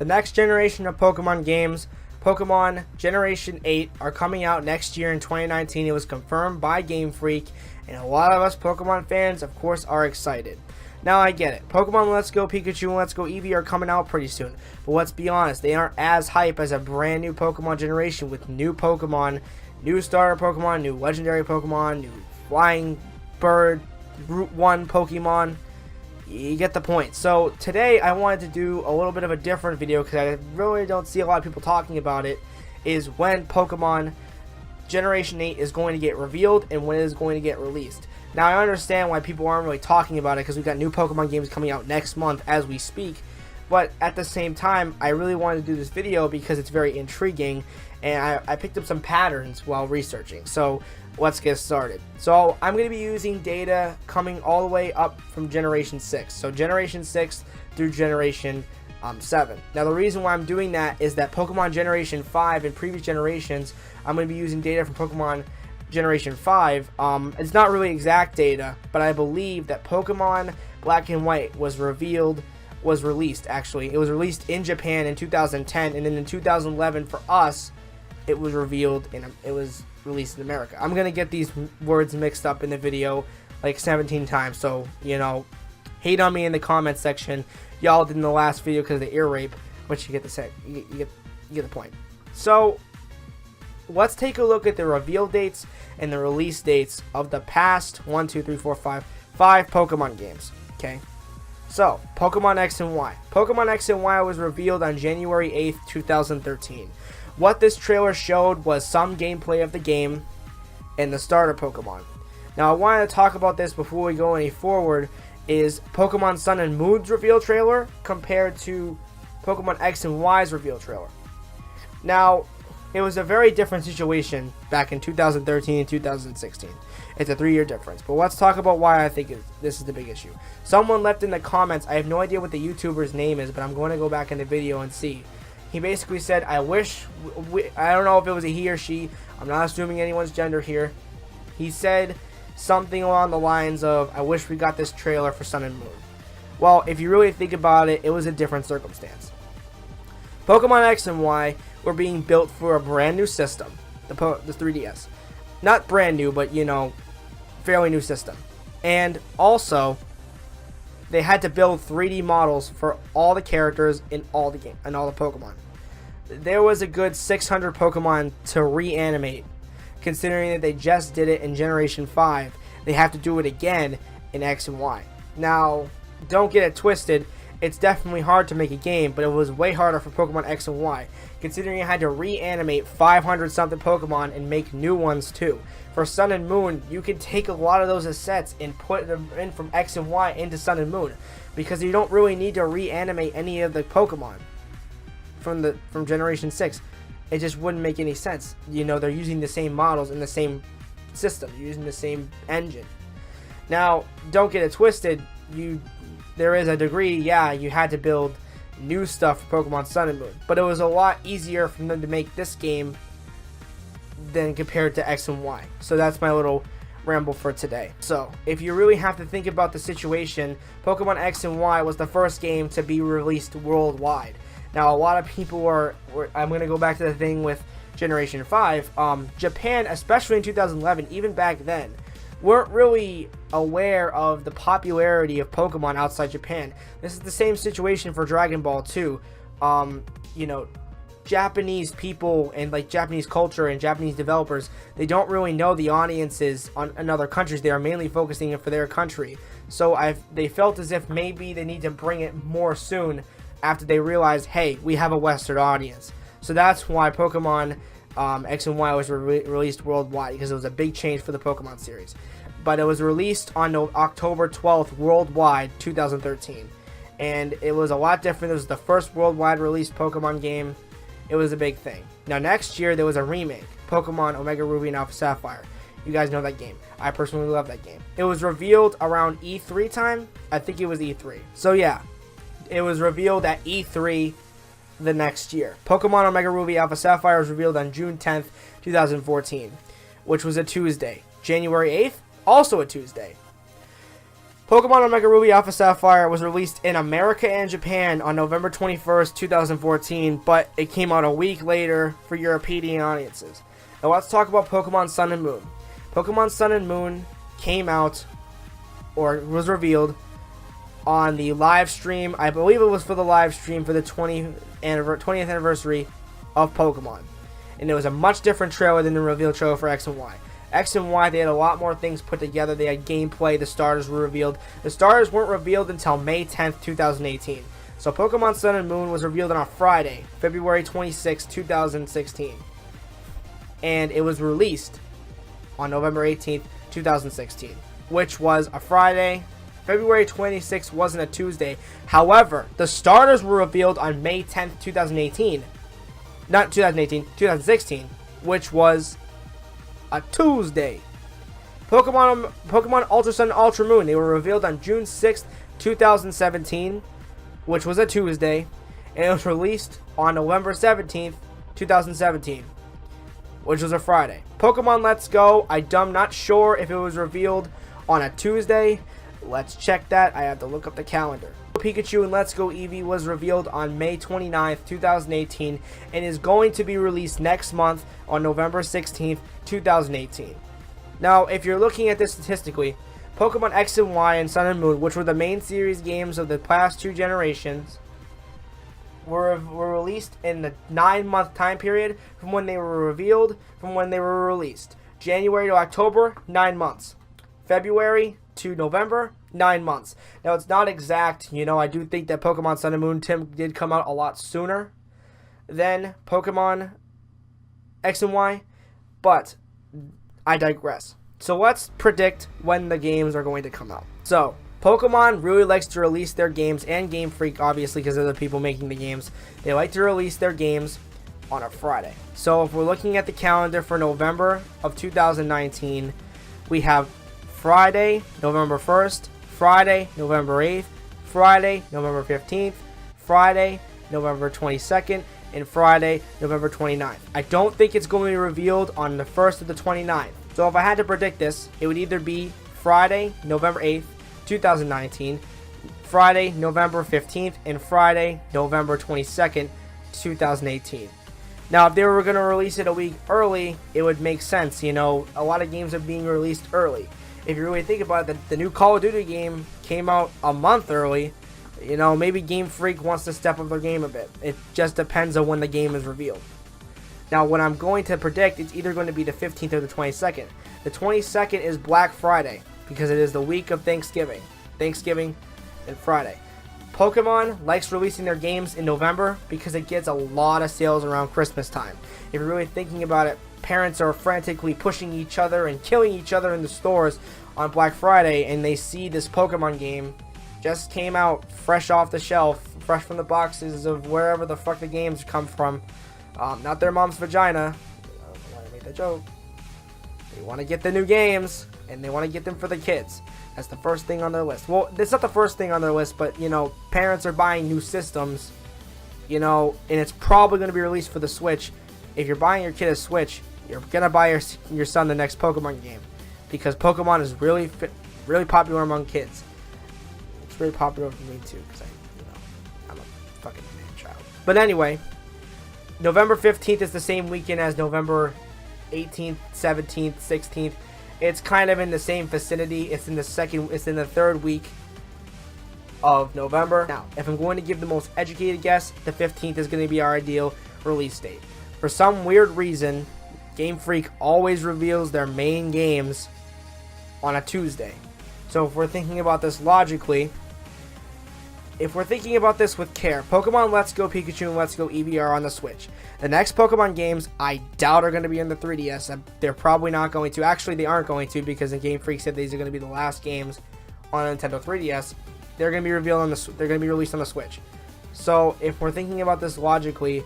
The next generation of Pokemon games, Pokemon Generation 8, are coming out next year in 2019. It was confirmed by Game Freak, and a lot of us Pokemon fans, of course, are excited. Now, I get it. Pokemon Let's Go Pikachu and Let's Go Eevee are coming out pretty soon. But let's be honest, they aren't as hype as a brand new Pokemon generation with new Pokemon, new starter Pokemon, new legendary Pokemon, new flying bird, Route 1 Pokemon. You get the point. So today I wanted to do a little bit of a different video because I really don't see a lot of people talking about it, is when Pokemon Generation 8 is going to get revealed and when it is going to get released. Now, I understand why people aren't really talking about it because we've got new Pokemon games coming out next month as we speak. But at the same time, I really wanted to do this video because it's very intriguing, and I picked up some patterns while researching. So let's get started. So I'm going to be using data coming all the way up from Generation 6. So Generation 6 through Generation 7. Now, the reason why I'm doing that is that Pokemon Generation 5 and previous generations, I'm going to be using data from Pokemon Generation 5. It's not really exact data, but I believe that Pokemon Black and White was released actually. It was released in Japan in 2010, and then in 2011 for us, it was revealed and it was released in America. I'm gonna get these words mixed up in the video like 17 times, so you know, hate on me in the comment section. Y'all did in the last video because of the ear rape, but you get the point. So let's take a look at the reveal dates and the release dates of the past 5 Pokemon games. Okay, so Pokemon X and Y. Pokemon X and Y was revealed on January 8th, 2013. What this trailer showed was some gameplay of the game and the starter Pokemon. Now, I wanted to talk about this before we go any forward, is Pokemon Sun and Moon's reveal trailer compared to Pokemon X and Y's reveal trailer. Now, it was a very different situation back in 2013 and 2016. It's a 3-year difference. But let's talk about why I think this is the big issue. Someone left in the comments, I have no idea what the YouTuber's name is, but I'm going to go back in the video and see. He basically said, I wish, I don't know if it was a he or she, I'm not assuming anyone's gender here. He said something along the lines of, I wish we got this trailer for Sun and Moon. Well, if you really think about it, it was a different circumstance. Pokemon X and Y were being built for a brand new system, the 3DS. Not brand new, but you know, fairly new system. And also, they had to build 3D models for all the characters in all the game and all the Pokemon. There was a good 600 Pokemon to reanimate, considering that they just did it in Generation 5. They have to do it again in X and Y. Now, don't get it twisted. It's definitely hard to make a game, but it was way harder for Pokemon X and Y, considering you had to reanimate 500 something Pokemon and make new ones too. For Sun and Moon, you could take a lot of those assets and put them in from X and Y into Sun and Moon, because you don't really need to reanimate any of the Pokemon from Generation 6. It just wouldn't make any sense. You know, they're using the same models in the same system, using the same engine. Now, don't get it twisted. There is a degree, yeah, you had to build new stuff for Pokemon Sun and Moon, but it was a lot easier for them to make this game than compared to X and Y. So that's my little ramble for today. So if you really have to think about the situation, Pokemon X and Y was the first game to be released worldwide. Now, a lot of people I'm going to go back to the thing with Generation 5. Japan, especially in 2011, even back then, weren't really aware of the popularity of Pokemon outside Japan. This is the same situation for Dragon Ball too. You know, Japanese people and like Japanese culture and Japanese developers, they don't really know the audiences in other countries. They are mainly focusing it for their country. So they felt as if maybe they need to bring it more soon after they realized, hey, we have a Western audience. So that's why Pokemon X and Y was released worldwide, because it was a big change for the Pokemon series. But it was released on October 12th worldwide, 2013. And it was a lot different. It was the first worldwide released Pokemon game. It was a big thing. Now, next year, there was a remake, Pokemon Omega Ruby and Alpha Sapphire. You guys know that game. I personally love that game. It was revealed around E3 time. I think it was E3. So, yeah. It was revealed at E3 the next year. Pokemon Omega Ruby Alpha Sapphire was revealed on June 10th, 2014, which was a Tuesday. January 8th, also a Tuesday. Pokemon Omega Ruby Alpha Sapphire was released in America and Japan on November 21st, 2014, but it came out a week later for European audiences. Now let's talk about Pokemon Sun and Moon. Pokemon Sun and Moon came out, or was revealed, on the live stream. I believe it was for the live stream for the 20th anniversary of Pokemon. And it was a much different trailer than the reveal trailer for X and Y. X and Y, they had a lot more things put together. They had gameplay. The starters were revealed. The starters weren't revealed until May 10th, 2018. So Pokemon Sun and Moon was revealed on a Friday, February 26, 2016. And it was released on November 18th, 2016, which was a Friday. February 26th wasn't a Tuesday. However, the starters were revealed on May 10th, 2018. Not 2018, 2016, which was a Tuesday. Pokemon Ultra Sun and Ultra Moon, they were revealed on June 6th, 2017, which was a Tuesday, and it was released on November 17th, 2017, which was a Friday. Pokemon Let's Go, I'm not sure if it was revealed on a Tuesday. Let's check that. I have to look up the calendar. Pikachu and Let's Go Eevee was revealed on May 29th, 2018, and is going to be released next month on November 16th, 2018. Now, if you're looking at this statistically, Pokemon X and Y and Sun and Moon, which were the main series games of the past two generations, were released in the 9-month time period from when they were revealed from when they were released. January to October, 9 months. February to November, 9 months. Now, it's not exact. I do think that Pokemon Sun and Moon did come out a lot sooner than Pokemon X and Y, but I digress. So let's predict when the games are going to come out. So, Pokemon really likes to release their games, and Game Freak, obviously, because they're the people making the games. They like to release their games on a Friday. So, if we're looking at the calendar for November of 2019, we have Friday, November 1st, Friday, November 8th, Friday, November 15th, Friday, November 22nd, and Friday, November 29th. I don't think it's going to be revealed on the 1st or the 29th. So if I had to predict this, it would either be Friday, November 8th, 2019, Friday, November 15th, and Friday, November 22nd, 2018. Now, if they were going to release it a week early, it would make sense. A lot of games are being released early. If you really think about it, the new Call of Duty game came out a month early. Maybe Game Freak wants to step up their game a bit. It just depends on when the game is revealed. Now, what I'm going to predict, it's either going to be the 15th or the 22nd. The 22nd is Black Friday, because it is the week of Thanksgiving. Thanksgiving and Friday. Pokemon likes releasing their games in November because it gets a lot of sales around Christmas time. If you're really thinking about it, parents are frantically pushing each other and killing each other in the stores on Black Friday, and they see this Pokemon game just came out fresh off the shelf, fresh from the boxes of wherever the fuck the games come from. Not their mom's vagina. I don't want to make that joke. They want to get the new games, and they want to get them for the kids. That's the first thing on their list. Well, it's not the first thing on their list, but, parents are buying new systems, and it's probably going to be released for the Switch. If you're buying your kid a Switch, you're going to buy your son the next Pokemon game, because Pokemon is really popular among kids. It's really popular for me, too, because I'm a fucking man child. But anyway, November 15th is the same weekend as November 18th, 17th, 16th. It's kind of in the same vicinity. It's in the third week of November. Now, if I'm going to give the most educated guess, the 15th is going to be our ideal release date. For some weird reason, Game Freak always reveals their main games on a Tuesday. So if we're thinking about this logically, if we're thinking about this with care, Pokemon Let's Go Pikachu and Let's Go Eevee are on the Switch. The next Pokemon games, I doubt are going to be on the 3DS. They're probably not going to. Actually, they aren't going to, because the Game Freak said these are going to be the last games on Nintendo 3DS. They're going to be they're going to be released on the Switch. So if we're thinking about this logically,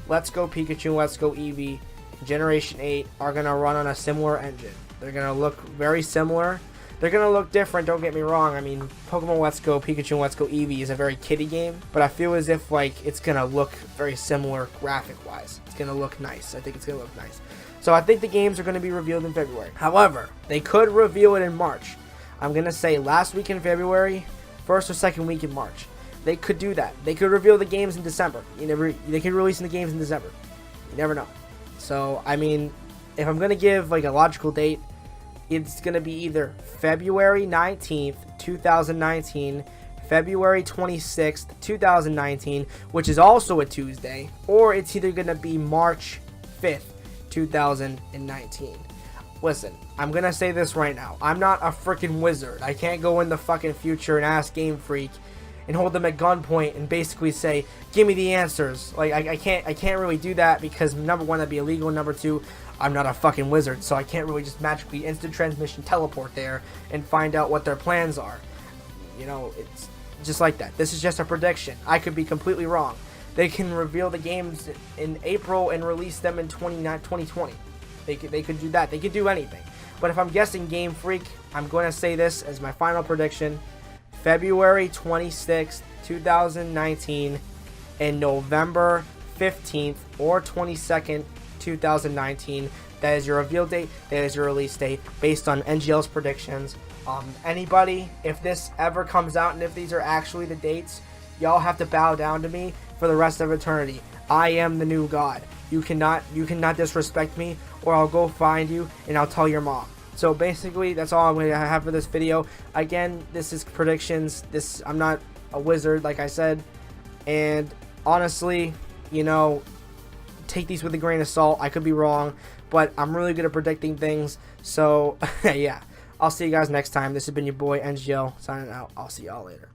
Let's Go Pikachu and Let's Go Eevee Generation 8 are going to run on a similar engine. They're going to look very similar. They're going to look different, don't get me wrong. I mean, Pokemon Let's Go Pikachu and Let's Go Eevee is a very kiddie game, but I feel as if, it's going to look very similar graphic-wise. It's going to look nice. I think it's going to look nice. So I think the games are going to be revealed in February. However, they could reveal it in March. I'm going to say last week in February, first or second week in March. They could do that. They could reveal the games in December. They could release the games in December. You never know. So, I mean, if I'm going to give like a logical date, it's going to be either February 19th, 2019, February 26th, 2019, which is also a Tuesday, or it's either going to be March 5th, 2019. Listen, I'm going to say this right now. I'm not a freaking wizard. I can't go in the fucking future and ask Game Freak and hold them at gunpoint and basically say, give me the answers. Like, I can't really do that because, number one, that'd be illegal, and number two, I'm not a fucking wizard, so I can't really just magically instant transmission teleport there and find out what their plans are. You know, it's just like that. This is just a prediction. I could be completely wrong. They can reveal the games in April and release them in 2020. They could do that. They could do anything. But if I'm guessing Game Freak, I'm going to say this as my final prediction. February 26th, 2019 and November 15th or 22nd, 2019. That is your reveal date. That is your release date based on NGL's predictions. Anybody, if this ever comes out and if these are actually the dates, y'all have to bow down to me for the rest of eternity. I am the new god. You cannot disrespect me, or I'll go find you and I'll tell your mom. So basically, that's all I'm going to have for this video. Again, this is predictions. I'm not a wizard, like I said. And honestly, you know, take these with a grain of salt. I could be wrong, but I'm really good at predicting things. So, yeah. I'll see you guys next time. This has been your boy, NGL, signing out. I'll see y'all later.